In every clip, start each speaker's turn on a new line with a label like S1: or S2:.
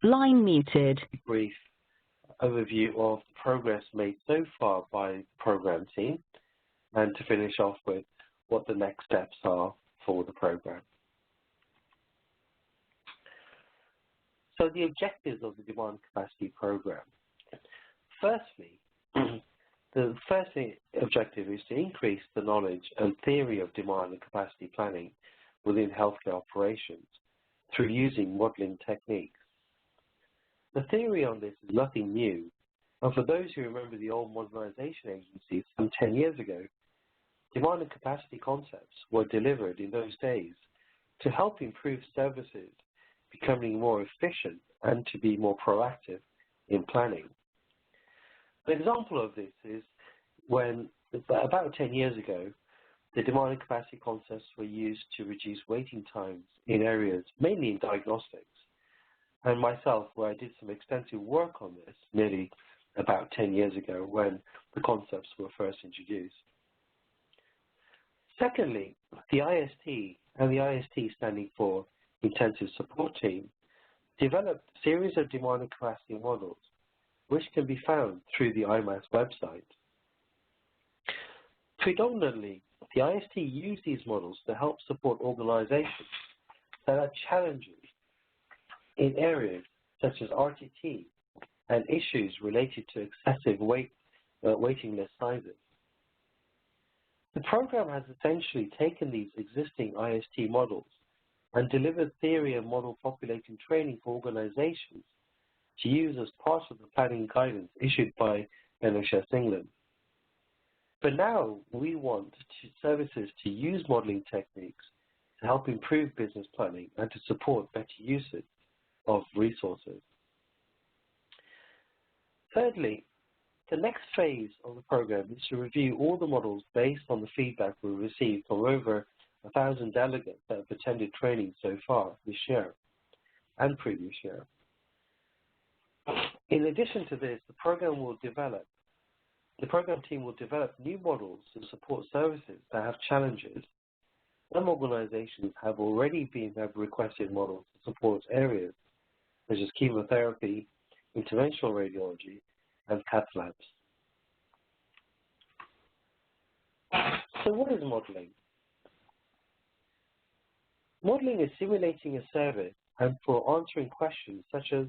S1: Line muted.
S2: Brief overview of the progress made so far by the program team, and to finish off with what the next steps are for the program. So the objectives of the Demand Capacity Program. Firstly, the first objective is to increase the knowledge and theory of demand and capacity planning within healthcare operations through using modeling techniques. The theory on this is nothing new, and for those who remember the old modernization agencies some 10 years ago, demand and capacity concepts were delivered in those days to help improve services becoming more efficient and to be more proactive in planning. An example of this is when, about 10 years ago, the demand and capacity concepts were used to reduce waiting times in areas, mainly in diagnostics. And myself, where I did some extensive work on this nearly about 10 years ago when the concepts were first introduced. Secondly, the IST, and the IST standing for Intensive Support Team, developed a series of demand and capacity models which can be found through the IMAS website. Predominantly, the IST used these models to help support organizations that are challenges in areas such as RTT and issues related to excessive waiting list sizes. The program has essentially taken these existing IST models and delivered theory and model populating training for organizations to use as part of the planning guidance issued by NHS England. But now we want services to use modeling techniques to help improve business planning and to support better usage of resources. Thirdly, the next phase of the program is to review all the models based on the feedback we received from over 1,000 delegates that have attended training so far this year and previous year. In addition to this, the program team will develop new models to support services that have challenges. Some organizations have already requested models to support areas such as chemotherapy, interventional radiology, and cath labs. So what is modeling? Modeling is simulating a service and for answering questions such as,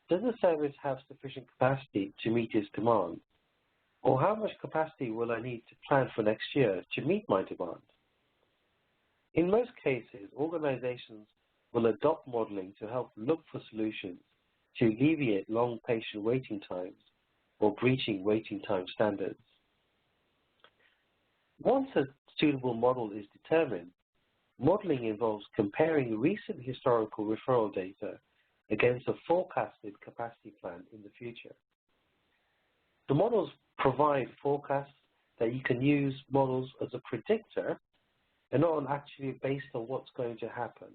S2: does the service have sufficient capacity to meet its demand? Or how much capacity will I need to plan for next year to meet my demand? In most cases, organizations will adopt modeling to help look for solutions to alleviate long patient waiting times or breaching waiting time standards. Once a suitable model is determined, modeling involves comparing recent historical referral data against a forecasted capacity plan in the future. The models provide forecasts that you can use models as a predictor and not actually based on what's going to happen.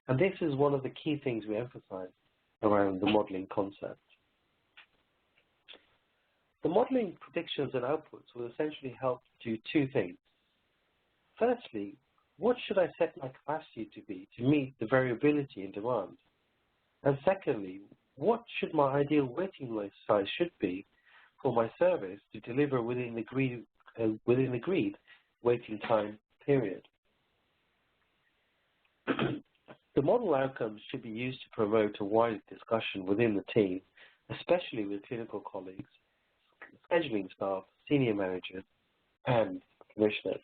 S2: And this is one of the key things we emphasize around the modeling concept. The modeling predictions and outputs will essentially help do two things. Firstly, what should I set my capacity to be to meet the variability in demand? And secondly, what should my ideal waiting list size should be for my service to deliver within the agreed waiting time period? The model outcomes should be used to promote a wider discussion within the team, especially with clinical colleagues, scheduling staff, senior managers, and commissioners.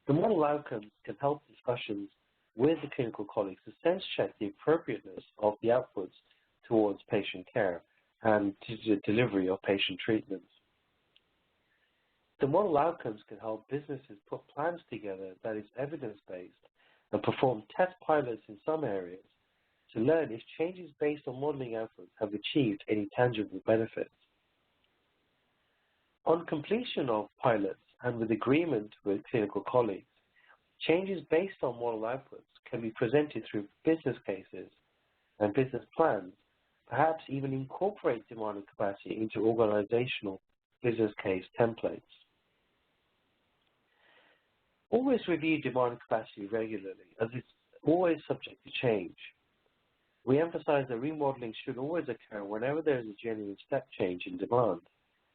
S2: The model outcomes can help discussions with the clinical colleagues to sense check the appropriateness of the outputs towards patient care and to the delivery of patient treatments. The model outcomes can help businesses put plans together that is evidence-based and perform test pilots in some areas to learn if changes based on modeling outputs have achieved any tangible benefits. On completion of pilots and with agreement with clinical colleagues, changes based on model outputs can be presented through business cases and business plans, perhaps even incorporate demand and capacity into organizational business case templates. Always review demand and capacity regularly, as always subject to change. We emphasize that remodeling should always occur whenever there is a genuine step change in demand.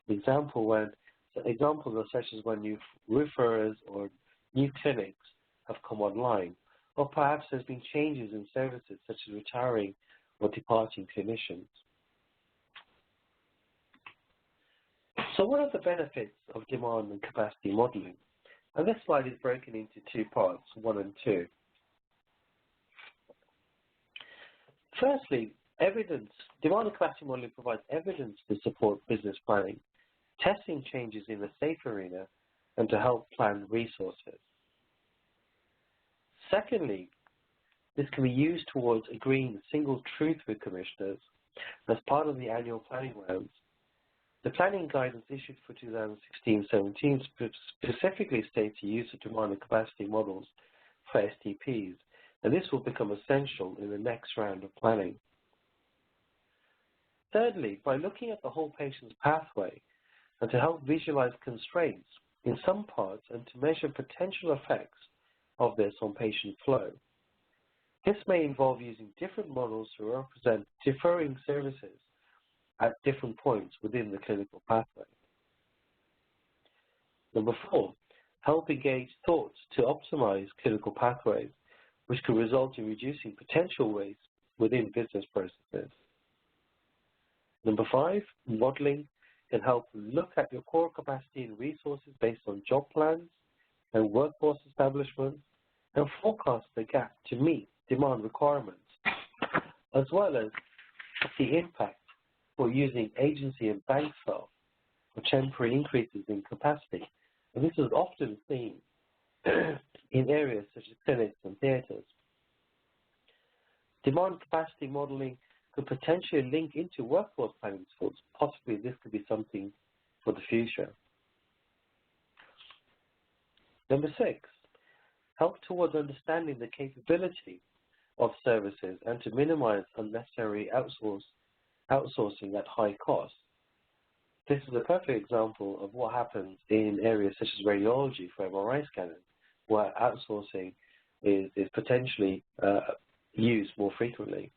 S2: Examples are such as when new referrers or new clinics have come online, or perhaps there's been changes in services such as retiring or departing clinicians. So what are the benefits of demand and capacity modeling? And this slide is broken into two parts, 1 and 2. Firstly, demand and capacity modeling provides evidence to support business planning, testing changes in the safe arena, and to help plan resources. Secondly, this can be used towards agreeing a single truth with commissioners as part of the annual planning rounds. The planning guidance issued for 2016-17 specifically states the use of demand and capacity models for STPs, and this will become essential in the next round of planning. Thirdly, by looking at the whole patient's pathway and to help visualize constraints in some parts and to measure potential effects of this on patient flow. This may involve using different models to represent differing services at different points within the clinical pathway. Number 4, help engage thoughts to optimize clinical pathways, which could result in reducing potential waste within business processes. Number 5, modeling can help look at your core capacity and resources based on job plans and workforce establishments and forecast the gap to meet demand requirements, as well as the impact for using agency and bank staff for temporary increases in capacity. And this is often seen in areas such as clinics and theatres. Demand capacity modeling could potentially link into workforce planning tools. Possibly this could be something for the future. Number 6, help towards understanding the capability of services and to minimize unnecessary outsourcing at high cost. This is a perfect example of what happens in areas such as radiology for MRI scanners, where outsourcing is potentially used more frequently.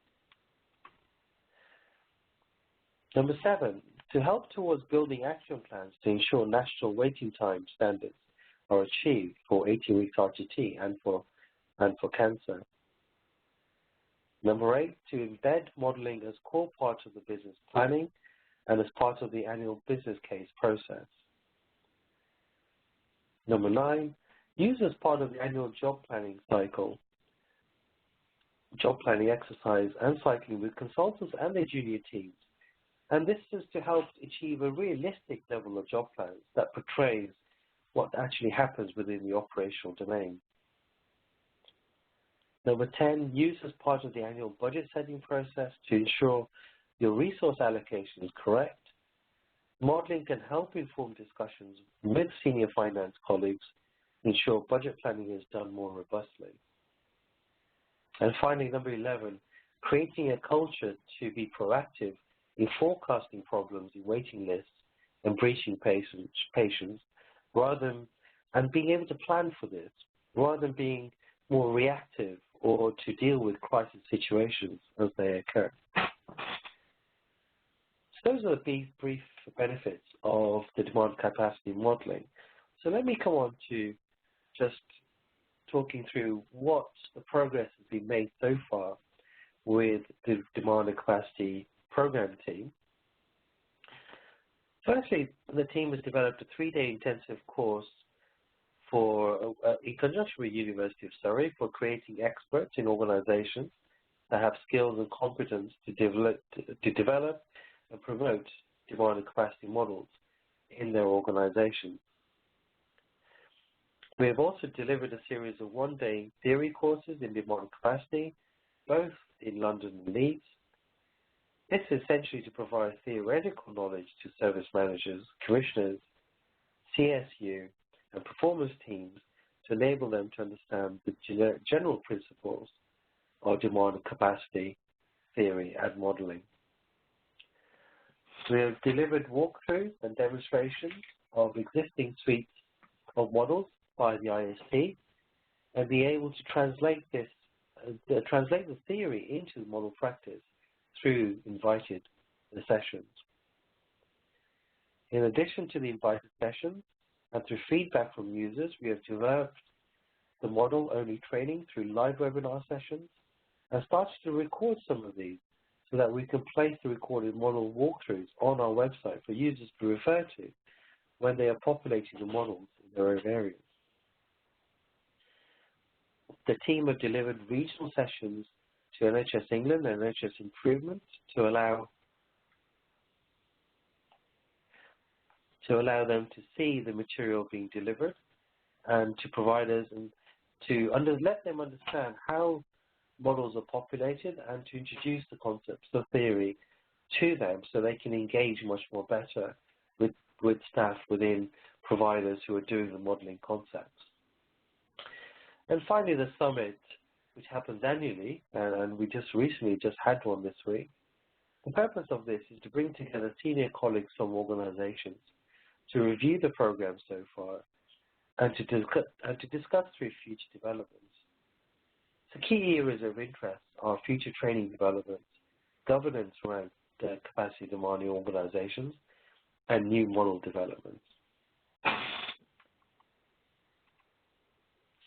S2: Number 7, to help towards building action plans to ensure national waiting time standards are achieved for 18 weeks RTT and for cancer. Number 8, to embed modeling as core part of the business planning and as part of the annual business case process. Number 9, use as part of the annual job planning cycle, job planning exercise and cycling with consultants and their junior teams. And this is to help achieve a realistic level of job plans that portrays what actually happens within the operational domain. Number 10, use as part of the annual budget setting process to ensure your resource allocation is correct. Modeling can help inform discussions with senior finance colleagues, ensure budget planning is done more robustly. And finally, number 11, creating a culture to be proactive in forecasting problems in waiting lists and breaching patients, and being able to plan for this, rather than being more reactive or to deal with crisis situations as they occur. So those are the brief benefits of the demand capacity modeling. So let me come on to just talking through what the progress has been made so far with the demand and capacity program team. Firstly, the team has developed a 3-day intensive course in conjunction with University of Surrey for creating experts in organizations that have skills and competence to develop and promote demand and capacity models in their organizations. We have also delivered a series of 1-day theory courses in demand capacity, both in London and Leeds. This is essentially to provide theoretical knowledge to service managers, commissioners, CSU, and performance teams to enable them to understand the general principles of demand and capacity theory and modeling. We have delivered walkthroughs and demonstrations of existing suites of models by the ISP and be able to translate this translate the theory into the model practice through invited sessions. In addition to the invited sessions and through feedback from users, we have developed the model-only training through live webinar sessions and started to record some of these so that we can place the recorded model walkthroughs on our website for users to refer to when they are populating the models in their own areas. The team have delivered regional sessions to NHS England and NHS Improvement to allow them to see the material being delivered and to providers and to let them understand how models are populated and to introduce the concepts of theory to them so they can engage much more better with staff within providers who are doing the modeling concepts. And finally, the summit, which happens annually, and we just recently had one this week. The purpose of this is to bring together senior colleagues from organizations to review the program so far and to discuss through future developments. So key areas of interest are future training developments, governance around capacity demanding organizations, and new model developments.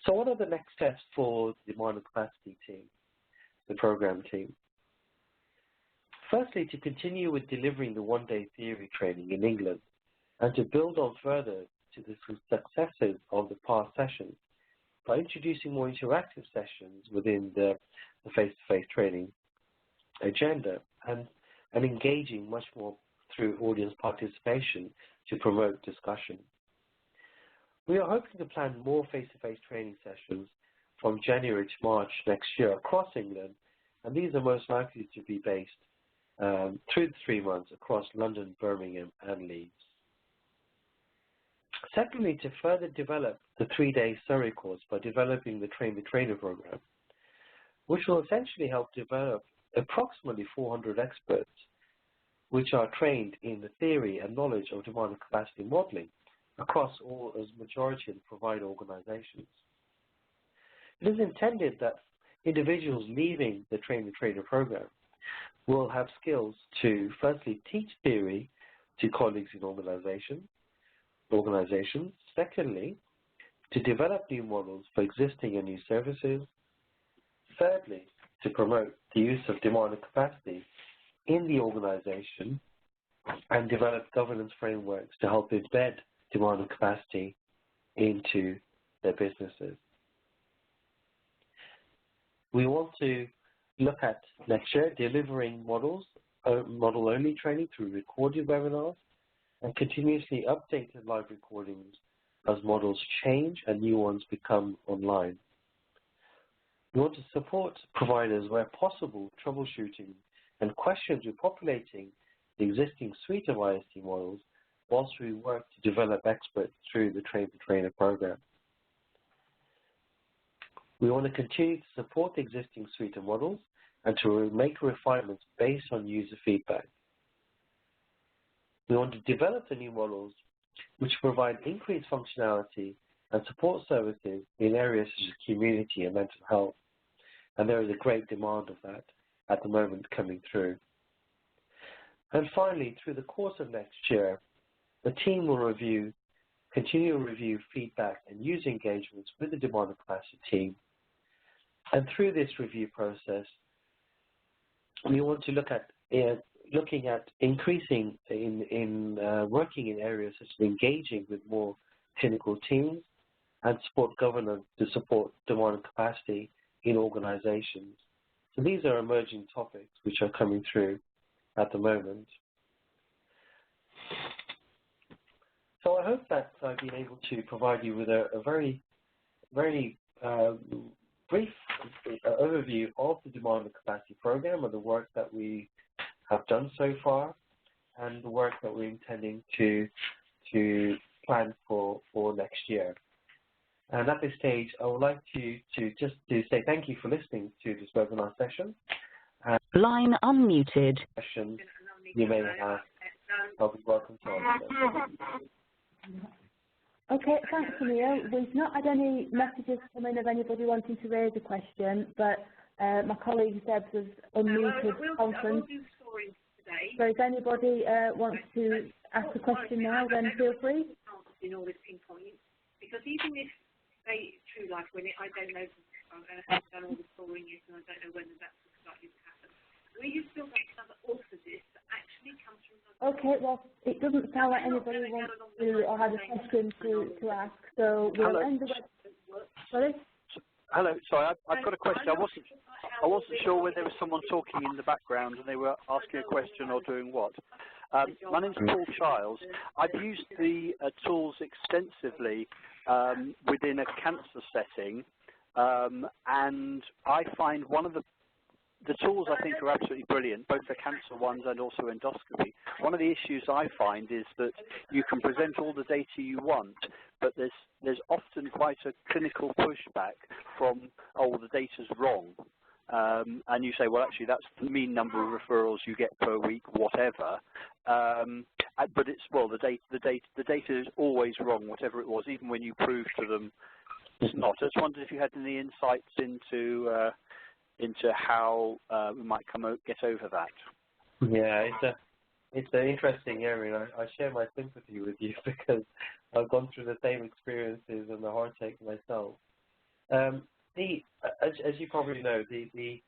S2: So what are the next steps for the demand and capacity team, the program team? Firstly, to continue with delivering the one-day theory training in England and to build on further to the successes of the past sessions by introducing more interactive sessions within the face-to-face training agenda and engaging much more through audience participation to promote discussion. We are hoping to plan more face-to-face training sessions from January to March next year across England, and these are most likely to be based through the 3 months across London, Birmingham, and Leeds. Secondly, to further develop the 3-day Surrey course by developing the Train the Trainer program, which will essentially help develop approximately 400 experts which are trained in the theory and knowledge of demand and capacity modeling across all as majority of the provider organizations. It is intended that individuals leaving the Train the Trainer program will have skills to firstly teach theory to colleagues in organizations, secondly, to develop new models for existing and new services, thirdly, to promote the use of demand and capacity in the organization and develop governance frameworks to help embed demand and capacity into their businesses. We want to look at next year delivering model-only training through recorded webinars and continuously updated live recordings as models change and new ones become online. We want to support providers where possible troubleshooting and questions with populating the existing suite of IST models whilst we work to develop experts through the Train the Trainer program. We want to continue to support the existing suite of models and to make refinements based on user feedback. We want to develop the new models which provide increased functionality and support services in areas such as community and mental health. And there is a great demand of that at the moment coming through. And finally, through the course of next year, the team will continue to review feedback and user engagements with the demand and capacity team. And through this review process, we want to look at looking at increasing working in areas such as engaging with more clinical teams and support governance to support demand and capacity in organizations. So these are emerging topics which are coming through at the moment. So I hope that I've been able to provide you with a very, very brief overview of the demand and capacity program and the work that we have done so far and the work that we're intending to plan for next year. And at this stage, I would like to say thank you for listening to this webinar session.
S1: Line unmuted.
S2: Questions you may have, I'll be welcome to answer.
S3: Okay, thanks, Neil. We've not had any messages come in of anybody wanting to raise a question, but My colleague Deb has unmuted conference. So if anybody wants to ask a question now, then feel free.
S4: In all this pinpointing, because even if they true life when I don't know, I haven't done all the scoring yet, and I don't know whether that's likely to happen. Will you still got another orthosist that actually comes from?
S3: Okay, well, it doesn't sound like anybody wants to or has a question to ask, so we'll end the web. Sorry.
S5: Hello, sorry, I've got a question. I wasn't sure whether there was someone talking in the background and they were asking a question or doing what. My name's Paul Childs. I've used the tools extensively within a cancer setting, and I find one of the tools I think are absolutely brilliant, both the cancer ones and also endoscopy. One of the issues I find is that you can present all the data you want, but there's often quite a clinical pushback from, oh, the data's wrong. And you say, well, actually, that's the mean number of referrals you get per week, whatever. But it's, well, the data is always wrong, whatever it was, even when you prove to them it's not. I just wondered if you had any insights into how we might get over that.
S2: Yeah, it's an interesting area. I share my sympathy with you because I've gone through the same experiences and the heartache myself. As you probably know, the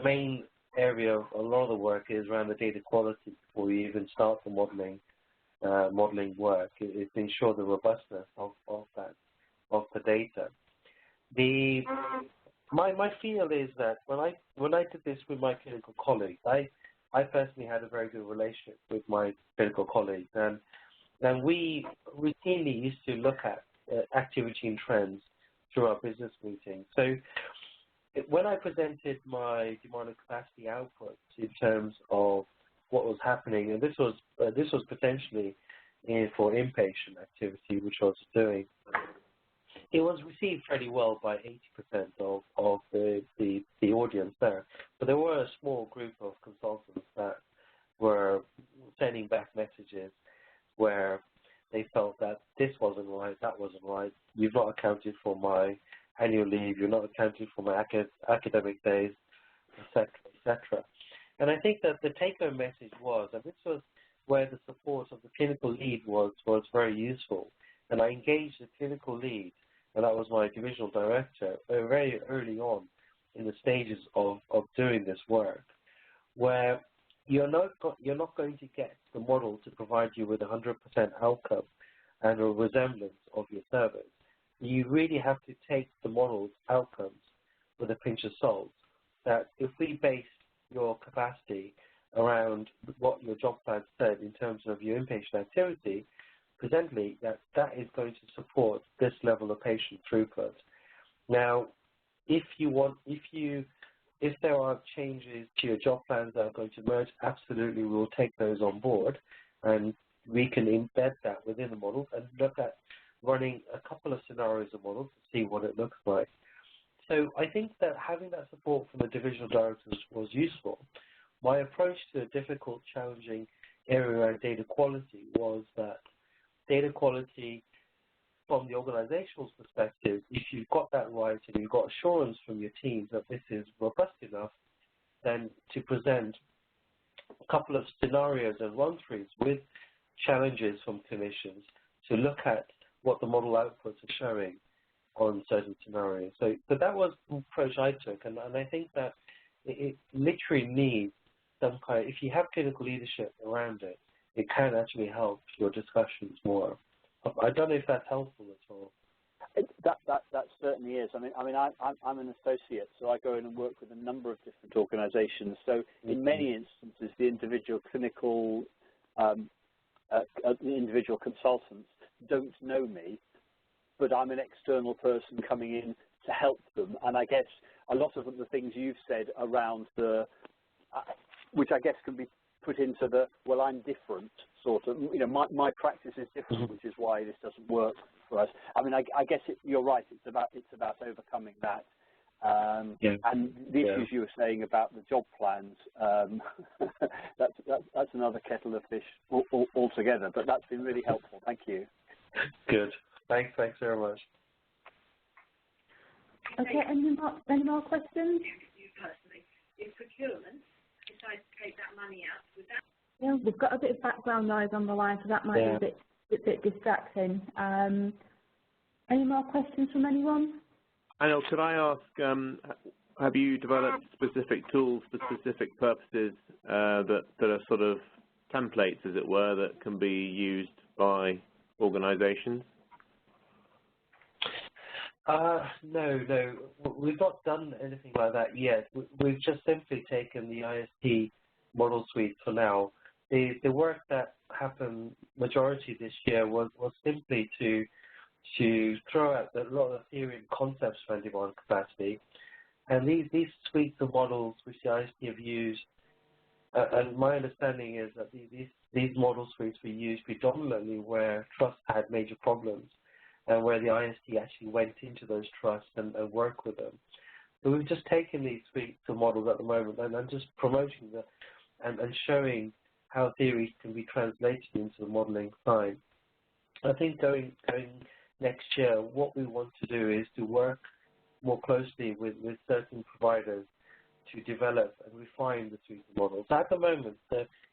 S2: main area of a lot of the work is around the data quality before you even start the modeling work. It's to ensure the robustness of the data. My feel is that when I did this with my clinical colleagues, I personally had a very good relationship with my clinical colleagues, and we routinely used to look at activity and trends through our business meetings. So when I presented my demand and capacity output in terms of what was happening, and this was potentially for inpatient activity, which I was doing, it was received fairly well by 80% of the audience there. But there were a small group of consultants that were sending back messages where they felt that this wasn't right, that wasn't right, you've not accounted for my annual leave, you're not accounting for my academic days, etc., etc. And I think that the take-home message was, and this was where the support of the clinical lead was very useful, and I engaged the clinical lead, and that was my divisional director, very early on in the stages of doing this work, where you're not going to get the model to provide you with 100% outcome and a resemblance of your service. You really have to take the model's outcomes with a pinch of salt. That if we base your capacity around what your job plan said in terms of your inpatient activity, presently that is going to support this level of patient throughput. Now, if there are changes to your job plans that are going to merge, absolutely we will take those on board, and we can embed that within the model and look at running a couple of scenarios of models to see what it looks like. So I think that having that support from the divisional directors was useful. My approach to a difficult, challenging area around data quality was that data quality from the organizational perspective, if you've got that right and you've got assurance from your team that this is robust enough, then to present a couple of scenarios and run-throughs with challenges from clinicians to look at what the model outputs are showing on certain scenarios. So that was the approach I took, and I think that it literally needs some kind, if you have clinical leadership around it, it can actually help your discussions more. I don't know if that's helpful at all.
S5: That certainly is. I mean, I'm an associate, so I go in and work with a number of different organisations. So in many instances, the individual clinical, the individual consultants don't know me, but I'm an external person coming in to help them. And I guess a lot of the things you've said around the, which I guess can be put into the, well, I'm different sort of, you know, my practice is different, which is why this doesn't work for us. I mean, I guess you're right. It's about overcoming that. And the issues you were saying about the job plans, that's another kettle of fish altogether. But that's been really helpful. Thank you.
S2: Good. Thanks very much.
S3: Okay. Any more questions?
S4: if procurement decides to take that money out, would that?
S3: Yeah, we've got a bit of background noise on the line, so that might be a bit distracting. Any more questions from anyone?
S6: Anil, could I ask, have you developed specific tools for specific purposes that are sort of templates, as it were, that can be used by organisations?
S2: No, we've not done anything like that yet. We've just simply taken the IST model suite for now. The work that happened majority this year was simply to throw out a lot of theory and concepts for on-demand capacity. And these suites of models which the IST have used, and my understanding is that these model suites were used predominantly where trusts had major problems and where the IST actually went into those trusts and worked with them. So we've just taken these suites of models at the moment and just promoting them and showing how theories can be translated into the modeling side. I think going next year, what we want to do is to work more closely with certain providers to develop and refine the suite of models. At the moment,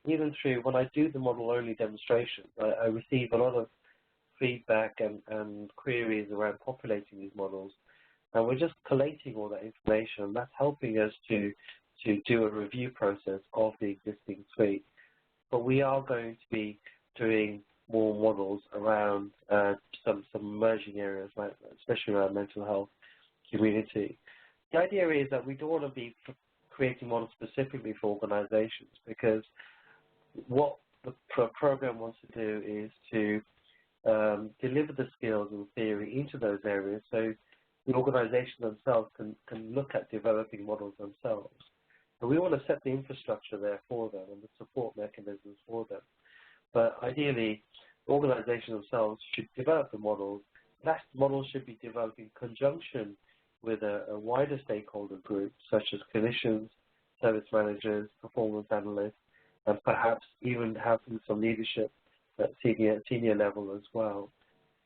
S2: even through when I do the model-only demonstrations, I receive a lot of feedback and queries around populating these models, and we're just collating all that information, and that's helping us to do a review process of the existing suite. But we are going to be doing more models around some emerging areas, like especially around mental health community. The idea is that we don't want to be creating models specifically for organizations, because what the program wants to do is to deliver the skills and theory into those areas so the organization themselves can look at developing models themselves. And we want to set the infrastructure there for them and the support mechanisms for them. But ideally, organizations themselves should develop the models. That models should be developed in conjunction with a wider stakeholder group, such as clinicians, service managers, performance analysts, and perhaps even having some leadership at senior level as well.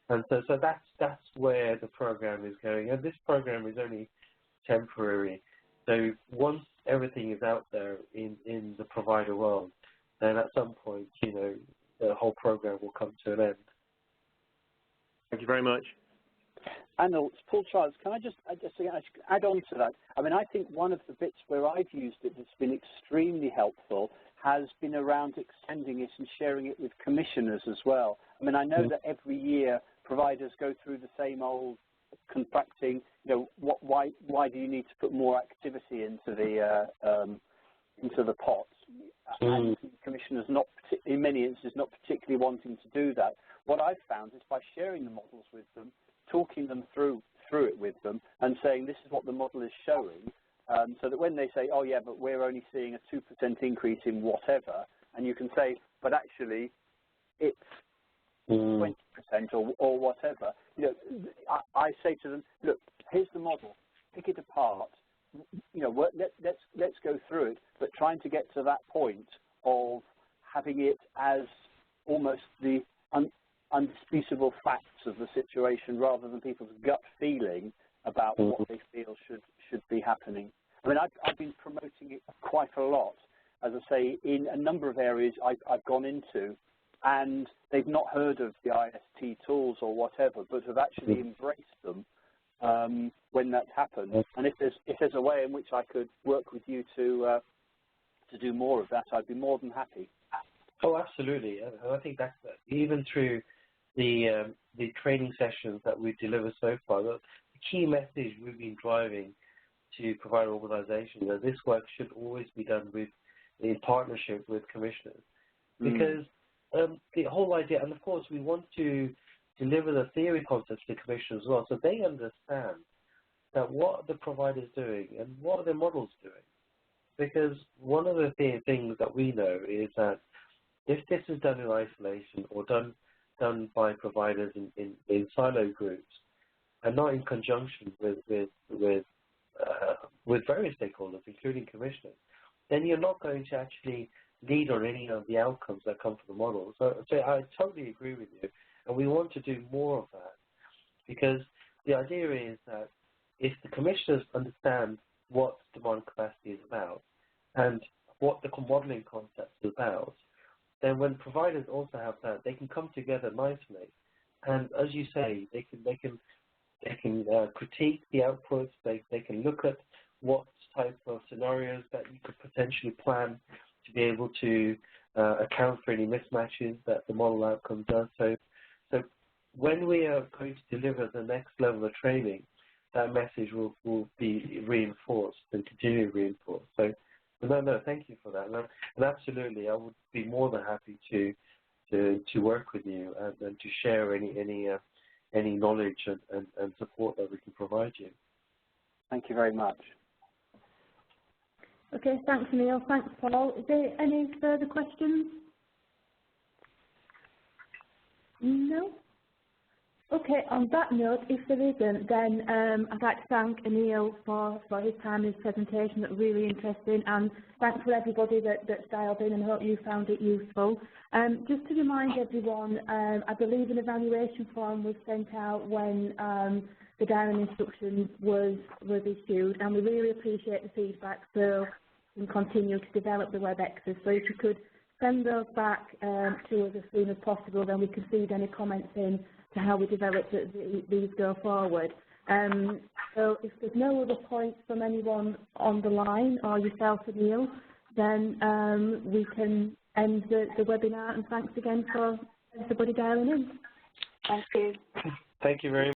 S2: And so that's where the program is going. And this program is only temporary. So once everything is out there in the provider world, then at some point, the whole program will come to an end.
S6: Thank you very much.
S5: Anil, it's Paul Childs. Can I just add on to that? I mean, I think one of the bits where I've used it that's been extremely helpful has been around extending it and sharing it with commissioners as well. I mean, I know that every year providers go through the same old contracting. Why do you need to put more activity into the pot? And commissioners in many instances not particularly wanting to do that. What I've found is by sharing the models with them, talking them through it with them, and saying this is what the model is showing, so that when they say, oh yeah, but we're only seeing a 2% increase in whatever, and you can say, but actually it's 20% or whatever. I say to them, look, here's the model, pick it apart. Let's go through it, but trying to get to that point of having it as almost the undisputable facts of the situation, rather than people's gut feeling about what they feel should be happening. I mean, I've been promoting it quite a lot, as I say, in a number of areas I've gone into, and they've not heard of the IST tools or whatever, but have actually embraced them when that's happened. And if there's a way in which I could work with you to do more of that, I'd be more than happy.
S2: Oh, absolutely. And I think that's even through the training sessions that we've delivered so far, the key message we've been driving to provide organizations that this work should always be done in partnership with commissioners. Because the whole idea, and of course we want to deliver the theory concepts to commissioners as well, so they understand that what the provider is doing and what are their models doing. Because one of the things that we know is that if this is done in isolation or done by providers in silo groups and not in conjunction with various stakeholders, including commissioners, then you're not going to actually lead on any of the outcomes that come from the model. So I totally agree with you, and we want to do more of that, because the idea is that if the commissioners understand what demand capacity is about, and what the modelling concept is about, then when providers also have that, they can come together nicely. And as you say, they can critique the outputs. They can look at what type of scenarios that you could potentially plan to be able to account for any mismatches that the model outcome does. So when we are going to deliver the next level of training, that message will be reinforced and continue to reinforce. So no, thank you for that. And absolutely, I would be more than happy to work with you and to share any knowledge and support that we can provide you.
S5: Thank you very much.
S3: Okay, thanks, Neil. Thanks, Paul. Is there any further questions? No? Okay, on that note, if there isn't, then I'd like to thank Neil for his time, his presentation. That was really interesting, and thanks for everybody that's dialed in, and I hope you found it useful. Just to remind everyone, I believe an evaluation form was sent out when the diary instruction was issued, and we really appreciate the feedback, so we can continue to develop the WebExes. So if you could send those back to us as soon as possible, then we can feed any comments in to how we develop these go forward. So if there's no other points from anyone on the line, or yourself and Neil, then we can end the webinar, and thanks again for everybody dialing in.
S4: Thank you.
S2: Thank you very much.